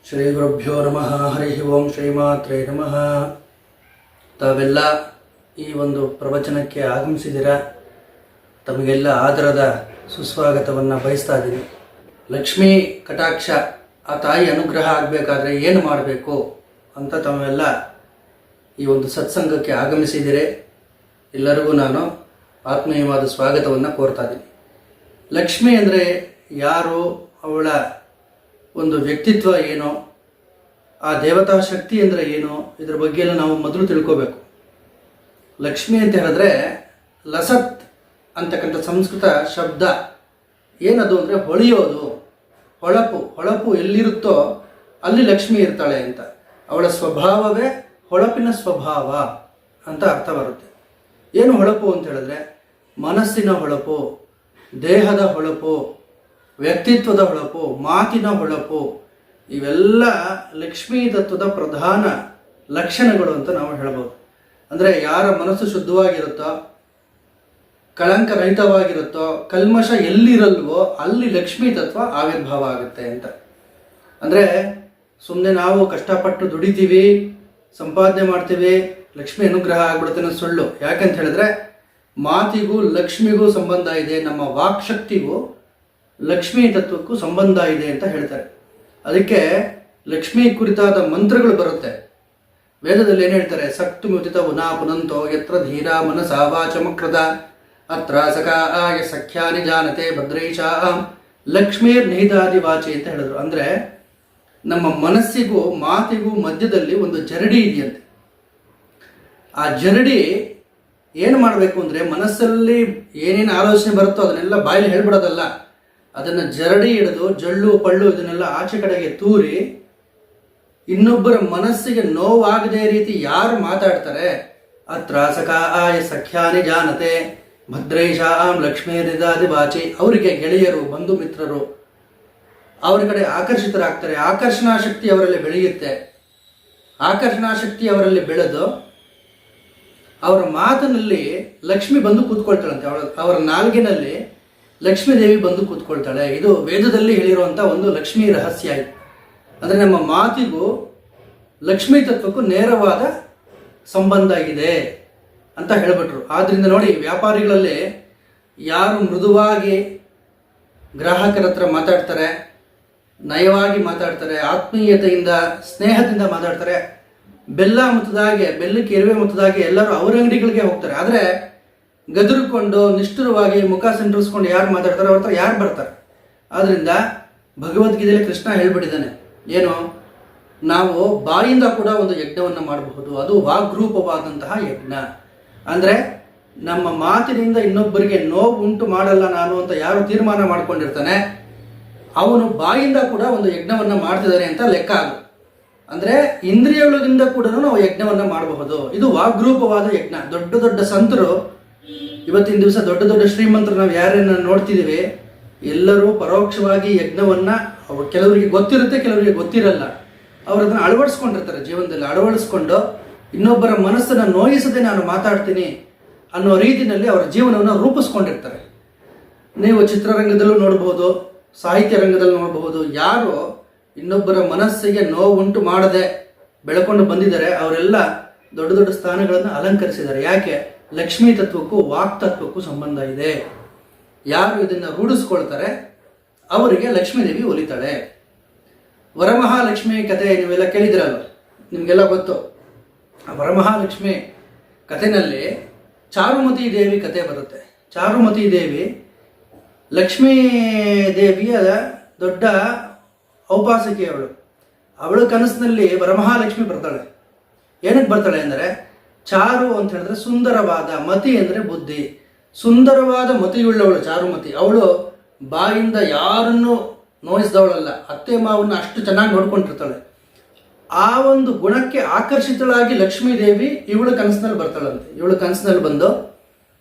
ಶ್ರೀ ಗುರುಭ್ಯೋ ನಮಃ. ಹರಿ ಓಂ ಶ್ರೀಮಾತ್ರೇ ನಮಃ. ತಾವೆಲ್ಲ ಈ ಒಂದು ಪ್ರವಚನಕ್ಕೆ ಆಗಮಿಸಿದಿರ. ತಮಗೆಲ್ಲ ಆದರದ ಸುಸ್ವಾಗತವನ್ನು ಬಯಸ್ತಾ ಇದ್ದೀನಿ. ಲಕ್ಷ್ಮೀ ಕಟಾಕ್ಷ, ಆ ತಾಯಿ ಅನುಗ್ರಹ ಆಗಬೇಕಾದ್ರೆ ಏನು ಮಾಡಬೇಕು ಅಂತ ತಾವೆಲ್ಲ ಈ ಒಂದು ಸತ್ಸಂಗಕ್ಕೆ ಆಗಮಿಸಿದಿರೆ. ಎಲ್ಲರಿಗೂ ನಾನು ಆತ್ಮೀಯವಾದ ಸ್ವಾಗತವನ್ನು ಕೋರ್ತಾ ಇದ್ದೀನಿ. ಲಕ್ಷ್ಮಿ ಅಂದರೆ ಯಾರು, ಅವಳ ಒಂದು ವ್ಯಕ್ತಿತ್ವ ಏನು, ಆ ದೇವತಾ ಶಕ್ತಿ ಅಂದರೆ ಏನು, ಇದರ ಬಗ್ಗೆ ಎಲ್ಲ ನಾವು ಮೊದಲು ತಿಳ್ಕೋಬೇಕು. ಲಕ್ಷ್ಮಿ ಅಂತ ಹೇಳಿದ್ರೆ ಲಸತ್ ಅಂತಕ್ಕಂಥ ಸಂಸ್ಕೃತ ಶಬ್ದ ಏನದು ಅಂದರೆ ಹೊಳೆಯೋದು, ಹೊಳಪು ಎಲ್ಲಿರುತ್ತೋ ಅಲ್ಲಿ ಲಕ್ಷ್ಮಿ ಇರ್ತಾಳೆ ಅಂತ. ಅವಳ ಸ್ವಭಾವವೇ ಹೊಳಪಿನ ಸ್ವಭಾವ ಅಂತ ಅರ್ಥ ಬರುತ್ತೆ. ಏನು ಹೊಳಪು ಅಂತ ಹೇಳಿದ್ರೆ ಮನಸ್ಸಿನ ಹೊಳಪು, ದೇಹದ ಹೊಳಪು, ವ್ಯಕ್ತಿತ್ವದ ಹೊಳಪು, ಮಾತಿನ ಹೊಳಪು, ಇವೆಲ್ಲ ಲಕ್ಷ್ಮೀ ತತ್ವದ ಪ್ರಧಾನ ಲಕ್ಷಣಗಳು ಅಂತ ನಾವು ಹೇಳ್ಬೋದು. ಅಂದರೆ ಯಾರ ಮನಸ್ಸು ಶುದ್ಧವಾಗಿರುತ್ತೋ, ಕಳಂಕರಹಿತವಾಗಿರುತ್ತೋ, ಕಲ್ಮಶ ಎಲ್ಲಿರಲ್ವೋ ಅಲ್ಲಿ ಲಕ್ಷ್ಮೀ ತತ್ವ ಆವಿರ್ಭಾವ ಆಗುತ್ತೆ ಅಂತ. ಅಂದರೆ ಸುಮ್ಮನೆ ನಾವು ಕಷ್ಟಪಟ್ಟು ದುಡಿತೀವಿ, ಸಂಪಾದನೆ ಮಾಡ್ತೀವಿ, ಲಕ್ಷ್ಮಿ ಅನುಗ್ರಹ ಆಗ್ಬಿಡುತ್ತೆ ಅನ್ನೋ ಸುಳ್ಳು. ಯಾಕಂತ ಹೇಳಿದ್ರೆ ಮಾತಿಗೂ ಲಕ್ಷ್ಮಿಗೂ ಸಂಬಂಧ ಇದೆ, ನಮ್ಮ ವಾಕ್ಶಕ್ತಿಗೂ ಲಕ್ಷ್ಮೀ ತತ್ವಕ್ಕೂ ಸಂಬಂಧ ಇದೆ ಅಂತ ಹೇಳ್ತಾರೆ. ಅದಕ್ಕೆ ಲಕ್ಷ್ಮೀ ಕುರಿತಾದ ಮಂತ್ರಗಳು ಬರುತ್ತೆ. ವೇದದಲ್ಲಿ ಏನು ಹೇಳ್ತಾರೆ? ಸಕ್ತು ಮುದಿತ ಉನಾ ಪುನಂತೋ ಯತ್ರ ಧೀರ ಮನಸಾ ವಾಚಮಕ್ರದ ಅತ್ರ ಸಖಾಯ ಸಖ್ಯಾನಿ ಜಾನತೆ ಭದ್ರೈಷಾ ಲಕ್ಷ್ಮೀರ್ ನಿಹಿತಾದಿ ವಾಚಿ ಅಂತ ಹೇಳಿದ್ರು. ಅಂದರೆ ನಮ್ಮ ಮನಸ್ಸಿಗೂ ಮಾತಿಗೂ ಮಧ್ಯದಲ್ಲಿ ಒಂದು ಜರಡಿ ಇದೆಯಂತೆ. ಆ ಜರಡಿ ಏನು ಮಾಡಬೇಕು ಅಂದರೆ ಮನಸ್ಸಲ್ಲಿ ಏನೇನು ಆಲೋಚನೆ ಬರುತ್ತೋ ಅದನ್ನೆಲ್ಲ ಬಾಯಲ್ಲಿ ಹೇಳ್ಬಿಡೋದಲ್ಲ, ಅದನ್ನು ಜರಡಿ ಹಿಡಿದು ಜಳ್ಳು ಪಳ್ಳು ಇದನ್ನೆಲ್ಲ ಆಚೆ ಕಡೆಗೆ ತೂರಿ ಇನ್ನೊಬ್ಬರ ಮನಸ್ಸಿಗೆ ನೋವಾಗದೇ ರೀತಿ ಯಾರು ಮಾತಾಡ್ತಾರೆ ಅತ್ರ ಸಖಾಯ ಸಖ್ಯಾನಿ ಜಾನತೆ ಭದ್ರೈಷಾಂ ಲಕ್ಷ್ಮೀ ನಿದಾದಿ ವಾಚಿ, ಅವರಿಗೆ ಗೆಳೆಯರು, ಬಂಧು ಮಿತ್ರರು ಅವರ ಕಡೆ ಆಕರ್ಷಿತರಾಗ್ತಾರೆ. ಆಕರ್ಷಣಾ ಶಕ್ತಿ ಅವರಲ್ಲಿ ಬೆಳೆಯುತ್ತೆ. ಆಕರ್ಷಣಾ ಶಕ್ತಿ ಅವರಲ್ಲಿ ಬೆಳೆದು ಅವರ ಮಾತಿನಲ್ಲಿ ಲಕ್ಷ್ಮಿ ಬಂದು ಕೂತ್ಕೊಳ್ತಾಳಂತೆ. ಅವರ ನಾಲ್ಗಿನಲ್ಲಿ ಲಕ್ಷ್ಮೀ ದೇವಿ ಬಂದು ಕೂತ್ಕೊಳ್ತಾಳೆ. ಇದು ವೇದದಲ್ಲಿ ಹೇಳಿರುವಂಥ ಒಂದು ಲಕ್ಷ್ಮೀ ರಹಸ್ಯ ಆಯಿತು. ಅಂದರೆ ನಮ್ಮ ಮಾತಿಗೂ ಲಕ್ಷ್ಮೀ ತತ್ವಕ್ಕೂ ನೇರವಾದ ಸಂಬಂಧ ಇದೆ ಅಂತ ಹೇಳಿಬಿಟ್ರು. ಆದ್ದರಿಂದ ನೋಡಿ, ವ್ಯಾಪಾರಿಗಳಲ್ಲಿ ಯಾರು ಮೃದುವಾಗಿ ಗ್ರಾಹಕರ ಹತ್ರ ಮಾತಾಡ್ತಾರೆ, ನಯವಾಗಿ ಮಾತಾಡ್ತಾರೆ, ಆತ್ಮೀಯತೆಯಿಂದ ಸ್ನೇಹದಿಂದ ಮಾತಾಡ್ತಾರೆ, ಬೆಲ್ಲ ಮುತ್ತದಾಗೆ, ಬೆಲ್ಲಕ್ಕೆ ಎರುವೆ ಮುತ್ತದಾಗೆ ಎಲ್ಲರೂ ಅವರ ಅಂಗಡಿಗಳಿಗೆ ಹೋಗ್ತಾರೆ. ಆದರೆ ಗದರಿಕೊಂಡು ನಿಷ್ಠುರವಾಗಿ ಮುಖ ಸಂಟರಿಸ್ಕೊಂಡು ಯಾರು ಮಾತಾಡ್ತಾರೆ ಅವ್ರ ಹತ್ರ ಯಾರು ಬರ್ತಾರೆ? ಆದ್ದರಿಂದ ಭಗವದ್ಗೀತೆಯಲ್ಲಿ ಕೃಷ್ಣ ಹೇಳ್ಬಿಟ್ಟಿದ್ದಾನೆ, ಏನು, ನಾವು ಬಾಯಿಂದ ಕೂಡ ಒಂದು ಯಜ್ಞವನ್ನು ಮಾಡಬಹುದು, ಅದು ವಾಗ್ರೂಪವಾದಂತಹ ಯಜ್ಞ. ಅಂದರೆ ನಮ್ಮ ಮಾತಿನಿಂದ ಇನ್ನೊಬ್ಬರಿಗೆ ನೋವು ಉಂಟು ಮಾಡಲ್ಲ ನಾನು ಅಂತ ಯಾರು ತೀರ್ಮಾನ ಮಾಡ್ಕೊಂಡಿರ್ತಾನೆ ಅವನು ಬಾಯಿಂದ ಕೂಡ ಒಂದು ಯಜ್ಞವನ್ನು ಮಾಡ್ತಿದ್ದಾನೆ ಅಂತ ಲೆಕ್ಕ ಆಗ. ಅಂದರೆ ಇಂದ್ರಿಯಗಳಿಂದ ಕೂಡ ನಾವು ಯಜ್ಞವನ್ನು ಮಾಡಬಹುದು. ಇದು ವಾಗ್ರೂಪವಾದ ಯಜ್ಞ. ದೊಡ್ಡ ದೊಡ್ಡ ಸಂತರು ಇವತ್ತಿನ ದಿವಸ, ದೊಡ್ಡ ದೊಡ್ಡ ಶ್ರೀಮಂತರು ನಾವು ಯಾರನ್ನ ನೋಡ್ತಿದ್ದೀವಿ, ಎಲ್ಲರೂ ಪರೋಕ್ಷವಾಗಿ ಯಜ್ಞವನ್ನು, ಕೆಲವರಿಗೆ ಗೊತ್ತಿರುತ್ತೆ, ಕೆಲವರಿಗೆ ಗೊತ್ತಿರಲ್ಲ, ಅವರು ಅದನ್ನು ಅಳವಡಿಸ್ಕೊಂಡಿರ್ತಾರೆ ಜೀವನದಲ್ಲಿ. ಅಳವಡಿಸ್ಕೊಂಡು ಇನ್ನೊಬ್ಬರ ಮನಸ್ಸನ್ನು ನೋಯಿಸದೆ ನಾನು ಮಾತಾಡ್ತೀನಿ ಅನ್ನೋ ರೀತಿಯಲ್ಲಿ ಅವರ ಜೀವನವನ್ನು ರೂಪಿಸ್ಕೊಂಡಿರ್ತಾರೆ. ನೀವು ಚಿತ್ರರಂಗದಲ್ಲೂ ನೋಡ್ಬೋದು, ಸಾಹಿತ್ಯ ರಂಗದಲ್ಲಿ ನೋಡಬಹುದು. ಯಾರು ಇನ್ನೊಬ್ಬರ ಮನಸ್ಸಿಗೆ ನೋವುಂಟು ಮಾಡದೆ ಬೆಳ್ಕೊಂಡು ಬಂದಿದ್ದಾರೆ ಅವರೆಲ್ಲ ದೊಡ್ಡ ದೊಡ್ಡ ಸ್ಥಾನಗಳನ್ನು ಅಲಂಕರಿಸಿದ್ದಾರೆ. ಯಾಕೆ? ಲಕ್ಷ್ಮೀ ತತ್ವಕ್ಕೂ ವಾಕ್ ತತ್ವಕ್ಕೂ ಸಂಬಂಧ ಇದೆ. ಯಾರು ಇದನ್ನು ರೂಢಿಸ್ಕೊಳ್ತಾರೆ ಅವರಿಗೆ ಲಕ್ಷ್ಮೀ ದೇವಿ ಒಲಿತಾಳೆ. ವರಮಹಾಲಕ್ಷ್ಮಿ ಕಥೆ ನೀವೆಲ್ಲ ಕೇಳಿದಿರಲ್ಲ, ನಿಮಗೆಲ್ಲ ಗೊತ್ತು. ಆ ವರಮಹಾಲಕ್ಷ್ಮಿ ಕಥೆನಲ್ಲಿ ಚಾರುಮತಿ ದೇವಿ ಕಥೆ ಬರುತ್ತೆ. ಚಾರುಮತಿ ದೇವಿ ಲಕ್ಷ್ಮೀ ದೇವಿಯ ದೊಡ್ಡ ಔಪಾಸಕಿಯವಳು. ಅವಳ ಕನಸಿನಲ್ಲಿ ವರಮಹಾಲಕ್ಷ್ಮಿ ಬರ್ತಾಳೆ. ಏನಕ್ಕೆ ಬರ್ತಾಳೆ ಅಂದರೆ, ಚಾರು ಅಂತ ಹೇಳಿದ್ರೆ ಸುಂದರವಾದ, ಮತಿ ಅಂದರೆ ಬುದ್ಧಿ, ಸುಂದರವಾದ ಮತಿಯುಳ್ಳವಳು ಚಾರುಮತಿ. ಅವಳು ಬಾಯಿಂದ ಯಾರನ್ನು ನೋಯಿಸಿದವಳಲ್ಲ, ಅತ್ತೆ ಮಾವನ್ನ ಅಷ್ಟು ಚೆನ್ನಾಗಿ ನೋಡ್ಕೊಂಡಿರ್ತಾಳೆ. ಆ ಒಂದು ಗುಣಕ್ಕೆ ಆಕರ್ಷಿತಳಾಗಿ ಲಕ್ಷ್ಮೀ ದೇವಿ ಇವಳ ಕನಸಿನಲ್ಲಿ ಬರ್ತಾಳಂತೆ. ಇವಳ ಕನಸಿನಲ್ಲಿ ಬಂದು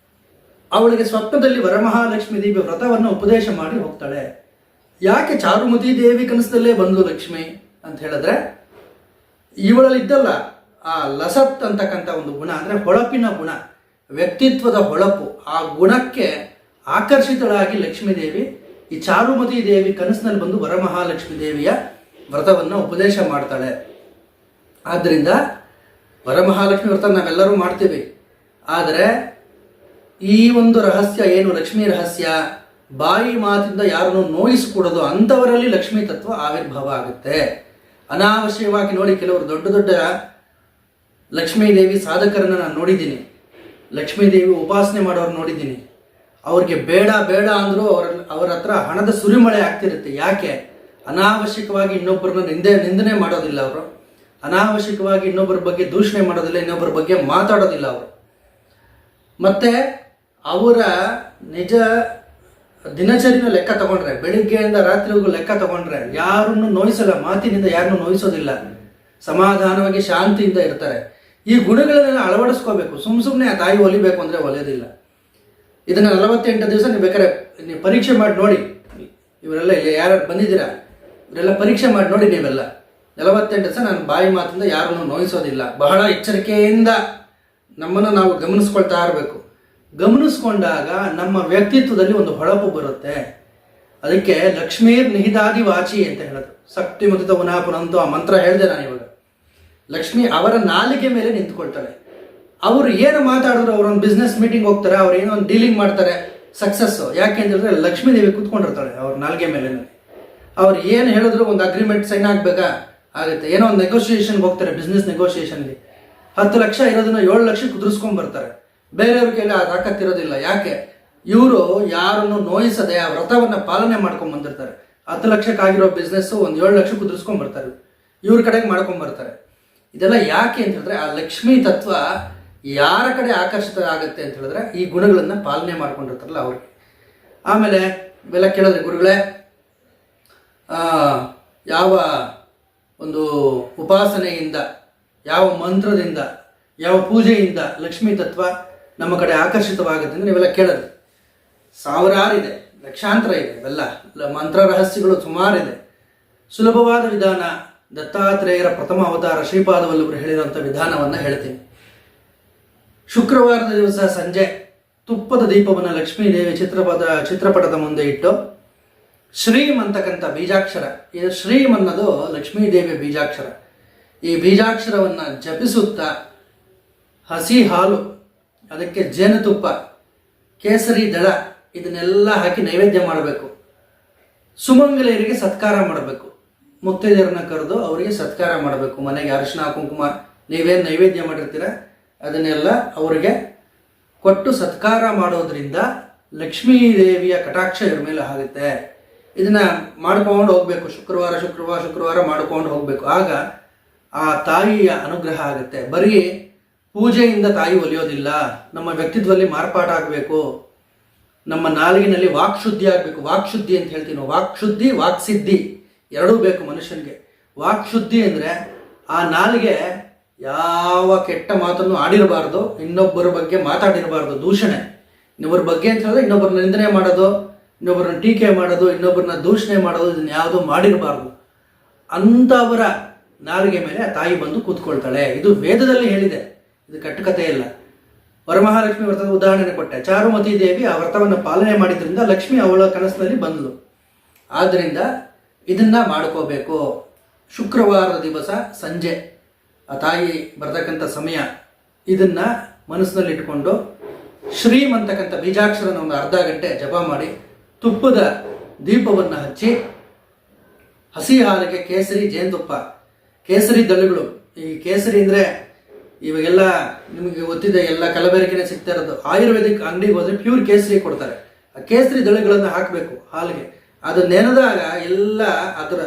ಅವಳಿಗೆ ಸ್ವಪ್ನದಲ್ಲಿ ವರಮಹಾಲಕ್ಷ್ಮೀ ದೇವಿ ವ್ರತವನ್ನು ಉಪದೇಶ ಮಾಡಿ ಹೋಗ್ತಾಳೆ. ಯಾಕೆ ಚಾರುಮತಿ ದೇವಿ ಕನಸದಲ್ಲೇ ಬಂದು ಲಕ್ಷ್ಮಿ ಅಂತ ಹೇಳಿದ್ರೆ, ಇವಳಲ್ಲಿದ್ದಲ್ಲ ಆ ಲಸತ್ ಅಂತಕ್ಕಂಥ ಒಂದು ಗುಣ, ಅಂದರೆ ಹೊಳಪಿನ ಗುಣ, ವ್ಯಕ್ತಿತ್ವದ ಹೊಳಪು, ಆ ಗುಣಕ್ಕೆ ಆಕರ್ಷಿತಳಾಗಿ ಲಕ್ಷ್ಮೀ ದೇವಿ ಈ ಚಾರುಮತಿ ದೇವಿ ಕನಸಿನಲ್ಲಿ ಬಂದು ವರಮಹಾಲಕ್ಷ್ಮಿ ದೇವಿಯ ವ್ರತವನ್ನು ಉಪದೇಶ ಮಾಡ್ತಾಳೆ. ಆದ್ದರಿಂದ ವರಮಹಾಲಕ್ಷ್ಮಿ ವ್ರತ ನಾವೆಲ್ಲರೂ ಮಾಡ್ತೀವಿ. ಆದರೆ ಈ ಒಂದು ರಹಸ್ಯ ಏನು ಲಕ್ಷ್ಮೀ ರಹಸ್ಯ, ಬಾಯಿ ಮಾತಿಂದ ಯಾರನ್ನು ನೋಯಿಸ್ಕೊಡೋದು ಅಂಥವರಲ್ಲಿ ಲಕ್ಷ್ಮೀ ತತ್ವ ಆವಿರ್ಭಾವ ಆಗುತ್ತೆ. ಅನಾವಶ್ಯಕವಾಗಿ ನೋಡಿ, ಕೆಲವರು ದೊಡ್ಡ ದೊಡ್ಡ ಲಕ್ಷ್ಮೀ ದೇವಿ ಸಾಧಕರನ್ನು ನಾನು ನೋಡಿದ್ದೀನಿ, ಲಕ್ಷ್ಮೀ ದೇವಿ ಉಪಾಸನೆ ಮಾಡೋರು ನೋಡಿದ್ದೀನಿ. ಅವ್ರಿಗೆ ಬೇಡ ಬೇಡ ಅಂದರೂ ಅವರ ಹತ್ರ ಹಣದ ಸುರಿಮಳೆ ಆಗ್ತಿರುತ್ತೆ. ಯಾಕೆ? ಅನಾವಶ್ಯಕವಾಗಿ ಇನ್ನೊಬ್ಬರನ್ನ ನಿಂದನೆ ಮಾಡೋದಿಲ್ಲ ಅವರು, ಅನಾವಶ್ಯಕವಾಗಿ ಇನ್ನೊಬ್ಬರ ಬಗ್ಗೆ ದೂಷಣೆ ಮಾಡೋದಿಲ್ಲ, ಇನ್ನೊಬ್ಬರ ಬಗ್ಗೆ ಮಾತಾಡೋದಿಲ್ಲ ಅವರು. ಮತ್ತೆ ಅವರ ನಿಜ ದಿನಚರಿನ ಲೆಕ್ಕ ತಗೊಂಡ್ರೆ, ಬೆಳಿಗ್ಗೆಯಿಂದ ರಾತ್ರಿವರೆಗೂ ಲೆಕ್ಕ ತಗೊಂಡ್ರೆ ಯಾರನ್ನು ನೋಯಿಸಲ್ಲ, ಮಾತಿನಿಂದ ಯಾರನ್ನು ನೋಯಿಸೋದಿಲ್ಲ, ಸಮಾಧಾನವಾಗಿ ಶಾಂತಿಯಿಂದ ಇರ್ತಾರೆ. ಈ ಗುಣಗಳನ್ನೆಲ್ಲ ಅಳವಡಿಸ್ಕೋಬೇಕು. ಸುಮ್ಮನೆ ಆ ತಾಯಿ ಒಲಿಬೇಕು ಅಂದರೆ ಒಲಿಯೋದಿಲ್ಲ. ಇದನ್ನು 48 ದಿವಸ ನೀವು ಬೇಕಾದ್ರೆ ನೀವು ಪರೀಕ್ಷೆ ಮಾಡಿ ನೋಡಿ. ಇವರೆಲ್ಲ ಇಲ್ಲಿ ಯಾರು ಬಂದಿದ್ದೀರಾ, ಇವರೆಲ್ಲ ಪರೀಕ್ಷೆ ಮಾಡಿ ನೋಡಿ. ನೀವೆಲ್ಲ 48 ದಿವಸ ನಾನು ಬಾಯಿ ಮಾತಿಂದ ಯಾರನ್ನು ನೋಯಿಸೋದಿಲ್ಲ. ಬಹಳ ಎಚ್ಚರಿಕೆಯಿಂದ ನಮ್ಮನ್ನು ನಾವು ಗಮನಿಸ್ಕೊಳ್ತಾ ಇರಬೇಕು. ಗಮನಿಸ್ಕೊಂಡಾಗ ನಮ್ಮ ವ್ಯಕ್ತಿತ್ವದಲ್ಲಿ ಒಂದು ಹೊಳಪು ಬರುತ್ತೆ. ಅದಕ್ಕೆ ಲಕ್ಷ್ಮೀರ್ ನಿಹಿತಾದಿ ವಾಚಿ ಅಂತ ಹೇಳೋದು. ಶಕ್ತಿ ಮುದಿತ ಉನಾಪುನಂತೂ ಆ ಮಂತ್ರ ಹೇಳಿದೆ ನಾನು ಇವಾಗ. ಲಕ್ಷ್ಮಿ ಅವರ ನಾಲಿಗೆ ಮೇಲೆ ನಿಂತ್ಕೊಳ್ತಾಳೆ. ಅವರು ಏನು ಮಾತಾಡಿದ್ರು, ಅವರೊಂದು ಬಿಸ್ನೆಸ್ ಮೀಟಿಂಗ್ ಹೋಗ್ತಾರೆ, ಅವ್ರು ಏನೋ ಒಂದು ಡೀಲಿಂಗ್ ಮಾಡ್ತಾರೆ, ಸಕ್ಸಸ್ಸು. ಯಾಕೆ ಅಂತಂದರೆ ಲಕ್ಷ್ಮೀ ದೇವಿ ಕೂತ್ಕೊಂಡಿರ್ತಾಳೆ ಅವ್ರ ನಾಲಿಗೆ ಮೇಲೆ. ಅವ್ರು ಏನು ಹೇಳಿದ್ರು ಒಂದು ಅಗ್ರಿಮೆಂಟ್ ಸೈನ್ ಆಗಬೇಕಾ ಆಗುತ್ತೆ. ಏನೋ ಒಂದು ನೆಗೋಷಿಯೇಷನ್ಗೆ ಹೋಗ್ತಾರೆ, ಬಿಸ್ನೆಸ್ ನೆಗೋಷಿಯೇಷನ್ಗೆ 10 ಲಕ್ಷ ಇರೋದನ್ನ 7 ಲಕ್ಷ ಕುದುರಿಸ್ಕೊಂಡ್ ಬರ್ತಾರೆ. ಬೇರೆಯವ್ರ ಕೈಲಿ ಆ ತಾಕತ್ತಿರೋದಿಲ್ಲ. ಯಾಕೆ? ಇವರು ಯಾರನ್ನು ನೋಯಿಸದೆ ಆ ವ್ರತವನ್ನು ಪಾಲನೆ ಮಾಡ್ಕೊಂಡ್ ಬಂದಿರ್ತಾರೆ. 10 ಲಕ್ಷಕ್ಕಾಗಿರೋ ಬಿಸ್ನೆಸ್ ಒಂದು 7 ಲಕ್ಷ ಕುದುರಿಸ್ಕೊಂಡ್ ಬರ್ತಾರೆ, ಇವ್ರ ಕಡೆಗೆ ಮಾಡ್ಕೊಂಡ್ ಬರ್ತಾರೆ. ಇದೆಲ್ಲ ಯಾಕೆ ಅಂತ ಹೇಳಿದ್ರೆ, ಆ ಲಕ್ಷ್ಮೀ ತತ್ವ ಯಾರ ಕಡೆ ಆಕರ್ಷಿತ ಆಗುತ್ತೆ ಅಂತ ಹೇಳಿದ್ರೆ ಈ ಗುಣಗಳನ್ನ ಪಾಲನೆ ಮಾಡ್ಕೊಂಡಿರ್ತಾರಲ್ಲ ಅವ್ರಿಗೆ. ಆಮೇಲೆ ಇವೆಲ್ಲ ಕೇಳಿದ್ರೆ, ಗುರುಗಳೇ ಯಾವ ಒಂದು ಉಪಾಸನೆಯಿಂದ, ಯಾವ ಮಂತ್ರದಿಂದ, ಯಾವ ಪೂಜೆಯಿಂದ ಲಕ್ಷ್ಮೀ ತತ್ವ ನಮ್ಮ ಕಡೆ ಆಕರ್ಷಿತವಾಗುತ್ತೆ ಅಂದರೆ ನೀವೆಲ್ಲ ಕೇಳಿದ್ರೆ ಸಾವಿರಾರಿದೆ, ಲಕ್ಷಾಂತರ ಇದೆ. ಇವೆಲ್ಲ ಮಂತ್ರ ರಹಸ್ಯಗಳು ಸುಮಾರಿದೆ. ಸುಲಭವಾದ ವಿಧಾನ, ದತ್ತಾತ್ರೇಯರ ಪ್ರಥಮ ಅವತಾರ ಶ್ರೀಪಾದವಲ್ಲಭರು ಹೇಳಿರುವಂಥ ವಿಧಾನವನ್ನು ಹೇಳ್ತೀನಿ. ಶುಕ್ರವಾರದ ದಿವಸ ಸಂಜೆ ತುಪ್ಪದ ದೀಪವನ್ನು ಲಕ್ಷ್ಮೀದೇವಿ ಚಿತ್ರಪಟದ ಮುಂದೆ ಇಟ್ಟು ಶ್ರೀಮ್ ಅಂತಕ್ಕಂಥ ಬೀಜಾಕ್ಷರ, ಇದು ಶ್ರೀಮ್ ಅನ್ನೋದು ಲಕ್ಷ್ಮೀದೇವಿಯ ಬೀಜಾಕ್ಷರ. ಈ ಬೀಜಾಕ್ಷರವನ್ನು ಜಪಿಸುತ್ತಾ ಹಸಿ ಹಾಲು, ಅದಕ್ಕೆ ಜೇನುತುಪ್ಪ, ಕೇಸರಿ ದಳ ಇದನ್ನೆಲ್ಲ ಹಾಕಿ ನೈವೇದ್ಯ ಮಾಡಬೇಕು. ಸುಮಂಗಲಿಯರಿಗೆ ಸತ್ಕಾರ ಮಾಡಬೇಕು. ಮುತ್ತೈದೆಯರನ್ನ ಕರೆದು ಅವರಿಗೆ ಸತ್ಕಾರ ಮಾಡಬೇಕು. ಮನೆಗೆ ಅರಿಶಿನ ಕುಂಕುಮ ನೀವೇನು ನೈವೇದ್ಯ ಮಾಡಿರ್ತೀರ ಅದನ್ನೆಲ್ಲ ಅವರಿಗೆ ಕೊಟ್ಟು ಸತ್ಕಾರ ಮಾಡೋದ್ರಿಂದ ಲಕ್ಷ್ಮೀ ದೇವಿಯ ಕಟಾಕ್ಷ ಇವ್ರ ಮೇಲೆ ಆಗುತ್ತೆ. ಇದನ್ನ ಮಾಡ್ಕೊಂಡು ಹೋಗ್ಬೇಕು. ಶುಕ್ರವಾರ ಮಾಡ್ಕೊಂಡು ಹೋಗ್ಬೇಕು. ಆಗ ಆ ತಾಯಿಯ ಅನುಗ್ರಹ ಆಗುತ್ತೆ. ಬರೀ ಪೂಜೆಯಿಂದ ತಾಯಿ ಒಲಿಯೋದಿಲ್ಲ, ನಮ್ಮ ವ್ಯಕ್ತಿತ್ವದಲ್ಲಿ ಮಾರ್ಪಾಟಾಗಬೇಕು. ನಮ್ಮ ನಾಲಿಗೆನಲ್ಲಿ ವಾಕ್ಶುದ್ಧಿ ಆಗಬೇಕು. ವಾಕ್ಶುದ್ಧಿ ಅಂತ ಹೇಳ್ತೀವಿ ನಾವು. ವಾಕ್ಶುದ್ಧಿ, ವಾಕ್ಸಿದ್ಧಿ ಎರಡೂ ಬೇಕು ಮನುಷ್ಯನಿಗೆ. ವಾಕ್ಶುದ್ಧಿ ಅಂದರೆ ಆ ನಾಲಿಗೆ ಯಾವ ಕೆಟ್ಟ ಮಾತನ್ನು ಆಡಿರಬಾರ್ದು, ಇನ್ನೊಬ್ಬರ ಬಗ್ಗೆ ಮಾತಾಡಿರಬಾರ್ದು. ದೂಷಣೆ, ಇನ್ನೊಬ್ಬರ ಬಗ್ಗೆ ಅಂತ ಹೇಳಿದ್ರೆ ಇನ್ನೊಬ್ಬರನ್ನ ನಿಂದನೆ ಮಾಡೋದು, ಇನ್ನೊಬ್ಬರನ್ನ ಟೀಕೆ ಮಾಡೋದು, ಇನ್ನೊಬ್ಬರನ್ನ ದೂಷಣೆ ಮಾಡೋದು, ಇದನ್ನ ಯಾವುದೂ ಮಾಡಿರಬಾರ್ದು. ಅಂಥವರ ನಾಲಿಗೆ ಮೇಲೆ ಆ ತಾಯಿ ಬಂದು ಕೂತ್ಕೊಳ್ತಾಳೆ. ಇದು ವೇದದಲ್ಲಿ ಹೇಳಿದೆ, ಇದು ಕಟ್ಟುಕತೆ ಇಲ್ಲ. ವರಮಹಾಲಕ್ಷ್ಮಿ ವ್ರತದ ಉದಾಹರಣೆ ಕೊಟ್ಟೆ. ಚಾರುಮತಿ ದೇವಿ ಆ ವ್ರತವನ್ನು ಪಾಲನೆ ಮಾಡಿದ್ರಿಂದ ಲಕ್ಷ್ಮಿ ಅವಳ ಕನಸಿನಲ್ಲಿ ಬಂದಳು. ಆದ್ದರಿಂದ ಇದನ್ನ ಮಾಡ್ಕೋಬೇಕು. ಶುಕ್ರವಾರದ ದಿವಸ ಸಂಜೆ ಆ ತಾಯಿ ಬರ್ತಕ್ಕಂಥ ಸಮಯ, ಇದನ್ನ ಮನಸ್ಸಿನಲ್ಲಿ ಇಟ್ಕೊಂಡು ಶ್ರೀಮ್ ಅಂತಕ್ಕಂಥ ಬೀಜಾಕ್ಷರನ ಒಂದು ಅರ್ಧ ಗಂಟೆ ಜಪ ಮಾಡಿ ತುಪ್ಪದ ದೀಪವನ್ನು ಹಚ್ಚಿ ಹಸಿ ಹಾಲಿಗೆ ಕೇಸರಿ, ಜೇನುತುಪ್ಪ, ಕೇಸರಿ ದಳಗಳು. ಈ ಕೇಸರಿ ಅಂದರೆ ಇವಾಗೆಲ್ಲ ನಿಮಗೆ ಗೊತ್ತಿದೆ, ಎಲ್ಲ ಕಲಬೆರಕೆನೆ ಸಿಗ್ತಾ ಇರೋದು. ಆಯುರ್ವೇದಿಕ್ ಅಂಗಡಿಗೆ ಹೋದ್ರೆ ಪ್ಯೂರ್ ಕೇಸರಿ ಕೊಡ್ತಾರೆ. ಆ ಕೇಸರಿ ದಳಗಳನ್ನು ಹಾಕಬೇಕು ಹಾಲಿಗೆ. ಅದು ನೆನೆದಾಗ ಎಲ್ಲ ಅದರ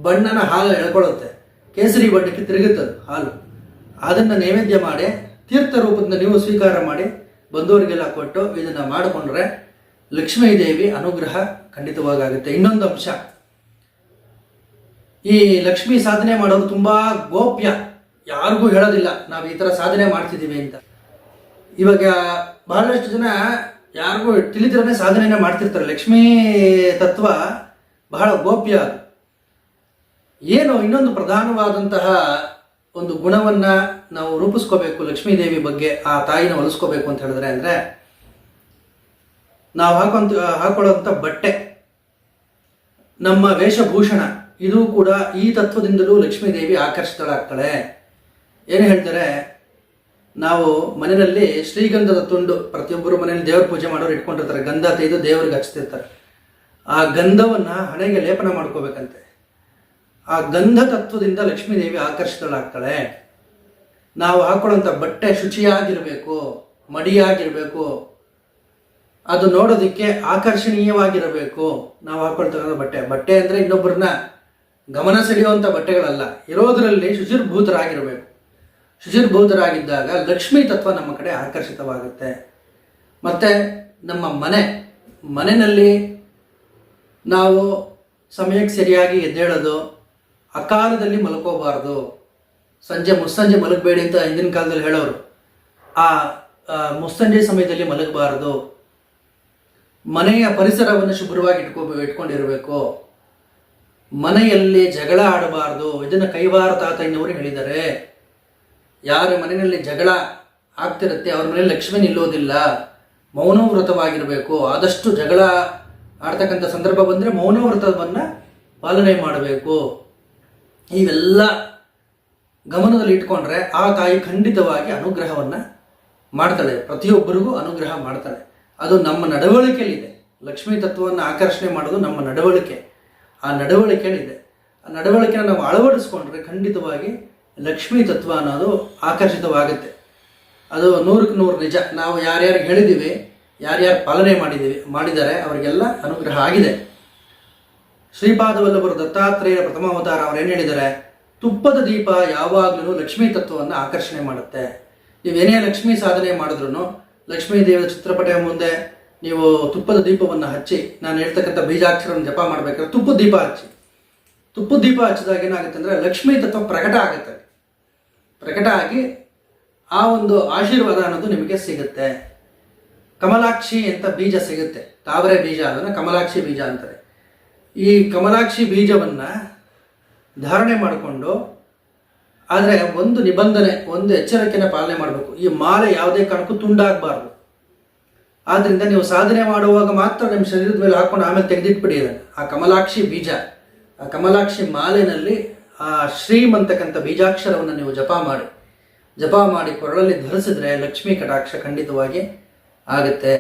ಬಣ್ಣನ ಹಾಲು ಎಳ್ಕೊಳ್ಳುತ್ತೆ, ಕೇಸರಿ ಬಣ್ಣಕ್ಕೆ ತಿರುಗುತ್ತದೆ ಹಾಲು. ಅದನ್ನು ನೈವೇದ್ಯ ಮಾಡಿ ತೀರ್ಥ ರೂಪದಿಂದ ನೀವು ಸ್ವೀಕಾರ ಮಾಡಿ ಬಂದವರಿಗೆಲ್ಲ ಕೊಟ್ಟು ಇದನ್ನು ಮಾಡಿಕೊಂಡ್ರೆ ಲಕ್ಷ್ಮೀ ದೇವಿ ಅನುಗ್ರಹ ಖಂಡಿತವಾಗುತ್ತೆ. ಇನ್ನೊಂದು ಅಂಶ, ಈ ಲಕ್ಷ್ಮೀ ಸಾಧನೆ ಮಾಡೋದು ತುಂಬಾ ಗೋಪ್ಯ, ಯಾರಿಗೂ ಹೇಳೋದಿಲ್ಲ ನಾವು ಈ ಥರ ಸಾಧನೆ ಮಾಡ್ತಿದ್ದೀವಿ ಅಂತ. ಇವಾಗ ಬಹಳಷ್ಟು ಜನ ಯಾರಿಗೂ ತಿಳಿದಿರನೇ ಸಾಧನೆನ ಮಾಡ್ತಿರ್ತಾರೆ. ಲಕ್ಷ್ಮೀ ತತ್ವ ಬಹಳ ಗೋಪ್ಯ. ಅದು ಏನು ಇನ್ನೊಂದು ಪ್ರಧಾನವಾದಂತಹ ಒಂದು ಗುಣವನ್ನ ನಾವು ರೂಪಿಸ್ಕೋಬೇಕು ಲಕ್ಷ್ಮೀ ದೇವಿ ಬಗ್ಗೆ, ಆ ತಾಯಿನ ಒಲಿಸ್ಕೋಬೇಕು ಅಂತ ಹೇಳಿದ್ರೆ ಅಂದರೆ, ನಾವು ಹಾಕೊಳ್ಳುವಂಥ ಬಟ್ಟೆ, ನಮ್ಮ ವೇಷಭೂಷಣ, ಇದು ಕೂಡ ಈ ತತ್ವದಿಂದಲೂ ಲಕ್ಷ್ಮೀ ದೇವಿ ಆಕರ್ಷಿತಳಾಗ್ತಾಳೆ. ಏನು ಹೇಳ್ತಾರೆ, ನಾವು ಮನೆಯಲ್ಲಿ ಶ್ರೀಗಂಧದ ತುಂಡು, ಪ್ರತಿಯೊಬ್ಬರು ಮನೆಯಲ್ಲಿ ದೇವ್ರ ಪೂಜೆ ಮಾಡೋರು ಇಟ್ಕೊಂಡಿರ್ತಾರೆ, ಗಂಧ ತೆಗೆದು ದೇವರಿಗೆ ಹಚ್ತಿರ್ತಾರೆ. ಆ ಗಂಧವನ್ನು ಹಣೆಗೆ ಲೇಪನ ಮಾಡ್ಕೋಬೇಕಂತೆ. ಆ ಗಂಧ ತತ್ವದಿಂದ ಲಕ್ಷ್ಮೀ ದೇವಿ ಆಕರ್ಷಿತಳಾಗ್ತಾಳೆ. ನಾವು ಹಾಕೊಳ್ಳೋಂಥ ಬಟ್ಟೆ ಶುಚಿಯಾಗಿರಬೇಕು, ಮಡಿಯಾಗಿರಬೇಕು, ಅದು ನೋಡೋದಕ್ಕೆ ಆಕರ್ಷಣೀಯವಾಗಿರಬೇಕು. ನಾವು ಹಾಕೊಳ್ತಕ್ಕಂಥ ಬಟ್ಟೆ ಅಂದರೆ ಇನ್ನೊಬ್ಬರನ್ನ ಗಮನ ಸೆಳೆಯುವಂಥ ಬಟ್ಟೆಗಳಲ್ಲ, ಇರೋದರಲ್ಲಿ ಶುಚಿರ್ಭೂತರಾಗಿರಬೇಕು. ಶುಚಿರ್ಭೂತರಾಗಿದ್ದಾಗ ಲಕ್ಷ್ಮೀ ತತ್ವ ನಮ್ಮ ಕಡೆ ಆಕರ್ಷಿತವಾಗುತ್ತೆ. ಮತ್ತು ನಮ್ಮ ಮನೆಯಲ್ಲಿ ನಾವು ಸಮಯಕ್ಕೆ ಸರಿಯಾಗಿ ಎದ್ದೇಳೋದು, ಅಕಾಲದಲ್ಲಿ ಮಲ್ಕೋಬಾರ್ದು. ಮುಸ್ಸಂಜೆ ಮಲಗಬೇಡಿ ಅಂತ ಹಿಂದಿನ ಕಾಲದಲ್ಲಿ ಹೇಳೋರು. ಆ ಮುಸ್ಸಂಜೆ ಸಮಯದಲ್ಲಿ ಮಲಗಬಾರದು. ಮನೆಯ ಪರಿಸರವನ್ನು ಶುಭ್ರವಾಗಿ ಇಟ್ಕೊಂಡಿರಬೇಕು. ಮನೆಯಲ್ಲಿ ಜಗಳ ಆಡಬಾರ್ದು. ಇದನ್ನು ಕೈವಾರ ತಾತಯ್ಯನವರು ಹೇಳಿದ್ದಾರೆ. ಯಾರ ಮನೆಯಲ್ಲಿ ಜಗಳ ಆಗ್ತಿರುತ್ತೆ ಅವ್ರ ಮನೆಯಲ್ಲಿ ಲಕ್ಷ್ಮಿ ನಿಲ್ಲೋದಿಲ್ಲ. ಮೌನವ್ರತವಾಗಿರಬೇಕು. ಆದಷ್ಟು ಜಗಳ ಆಡ್ತಕ್ಕಂಥ ಸಂದರ್ಭ ಬಂದರೆ ಮೌನವ್ರತವನ್ನು ಪಾಲನೆ ಮಾಡಬೇಕು. ಇವೆಲ್ಲ ಗಮನದಲ್ಲಿ ಇಟ್ಕೊಂಡ್ರೆ ಆ ತಾಯಿ ಖಂಡಿತವಾಗಿ ಅನುಗ್ರಹವನ್ನು ಮಾಡ್ತಾಳೆ, ಪ್ರತಿಯೊಬ್ಬರಿಗೂ ಅನುಗ್ರಹ ಮಾಡ್ತಾಳೆ. ಅದು ನಮ್ಮ ನಡವಳಿಕೆಯಲ್ಲಿದೆ. ಲಕ್ಷ್ಮೀ ತತ್ವವನ್ನು ಆಕರ್ಷಣೆ ಮಾಡೋದು ನಮ್ಮ ನಡವಳಿಕೆ. ಆ ನಡವಳಿಕೆಯಲ್ಲಿದೆ. ಆ ನಡವಳಿಕೆನ ನಾವು ಅಳವಡಿಸ್ಕೊಂಡ್ರೆ ಖಂಡಿತವಾಗಿ ಲಕ್ಷ್ಮೀ ತತ್ವ ಅನ್ನೋದು ಆಕರ್ಷಿತವಾಗುತ್ತೆ. ಅದು 100ಕ್ಕೆ 100 ನಿಜ. ನಾವು ಯಾರ್ಯಾರಿಗೆ ಹೇಳಿದ್ದೀವಿ, ಯಾರ್ಯಾರು ಪಾಲನೆ ಮಾಡಿದ್ದಾರೆ ಅವರಿಗೆಲ್ಲ ಅನುಗ್ರಹ ಆಗಿದೆ. ಶ್ರೀಪಾದವಲ್ಲಭರು ದತ್ತಾತ್ರೇಯರ ಪ್ರಥಮ ಅವತಾರ ಅವ್ರು ಏನು ಹೇಳಿದ್ದಾರೆ, ತುಪ್ಪದ ದೀಪ ಯಾವಾಗಲೂ ಲಕ್ಷ್ಮೀ ತತ್ವವನ್ನು ಆಕರ್ಷಣೆ ಮಾಡುತ್ತೆ. ನೀವೇನೇ ಲಕ್ಷ್ಮೀ ಸಾಧನೆ ಮಾಡಿದ್ರು ಲಕ್ಷ್ಮೀ ದೇವಿಯ ಚಿತ್ರಪಟದ ಮುಂದೆ ನೀವು ತುಪ್ಪದ ದೀಪವನ್ನು ಹಚ್ಚಿ, ನಾನು ಹೇಳ್ತಕ್ಕಂಥ ಬೀಜಾಕ್ಷರವನ್ನು ಜಪ ಮಾಡಬೇಕಾದ್ರೆ ತುಪ್ಪದ ದೀಪ ಹಚ್ಚಿ. ತುಪ್ಪದ ದೀಪ ಹಚ್ಚಿದಾಗ ಏನಾಗುತ್ತೆ ಅಂದರೆ ಲಕ್ಷ್ಮೀ ತತ್ವ ಪ್ರಕಟ ಆಗುತ್ತೆ. ಪ್ರಕಟ ಆಗಿ ಆ ಒಂದು ಆಶೀರ್ವಾದ ಅನ್ನೋದು ನಿಮಗೆ ಸಿಗುತ್ತೆ. ಕಮಲಾಕ್ಷಿ ಅಂತ ಬೀಜ ಸಿಗುತ್ತೆ. ತಾವರೆ ಬೀಜ ಅದನ್ನು ಕಮಲಾಕ್ಷಿ ಬೀಜ ಅಂತಾರೆ. ಈ ಕಮಲಾಕ್ಷಿ ಬೀಜವನ್ನು ಧಾರಣೆ ಮಾಡಿಕೊಂಡು, ಆದರೆ ಒಂದು ನಿಬಂಧನೆ, ಒಂದು ಎಚ್ಚರಿಕೆನ ಪಾಲನೆ ಮಾಡಬೇಕು. ಈ ಮಾಲೆ ಯಾವುದೇ ಕಾರಣಕ್ಕೂ ತುಂಡಾಗಬಾರ್ದು. ಆದ್ದರಿಂದ ನೀವು ಸಾಧನೆ ಮಾಡುವಾಗ ಮಾತ್ರ ನಿಮ್ಮ ಶರೀರದ ಮೇಲೆ ಹಾಕೊಂಡು ಆಮೇಲೆ ತೆಗೆದಿಟ್ಬಿಡಿ ಅದನ್ನು. ಆ ಕಮಲಾಕ್ಷಿ ಬೀಜ, ಆ ಕಮಲಾಕ್ಷಿ ಮಾಲೆನಲ್ಲಿ ಆ ಶ್ರೀಮ್ ಅಂತಕ್ಕಂಥ ಬೀಜಾಕ್ಷರವನ್ನು ನೀವು ಜಪ ಮಾಡಿ ಕೊರಳಲ್ಲಿ ಧರಿಸಿದ್ರೆ ಲಕ್ಷ್ಮೀ ಕಟಾಕ್ಷ ಖಂಡಿತವಾಗಿ ಆಗುತ್ತೆ.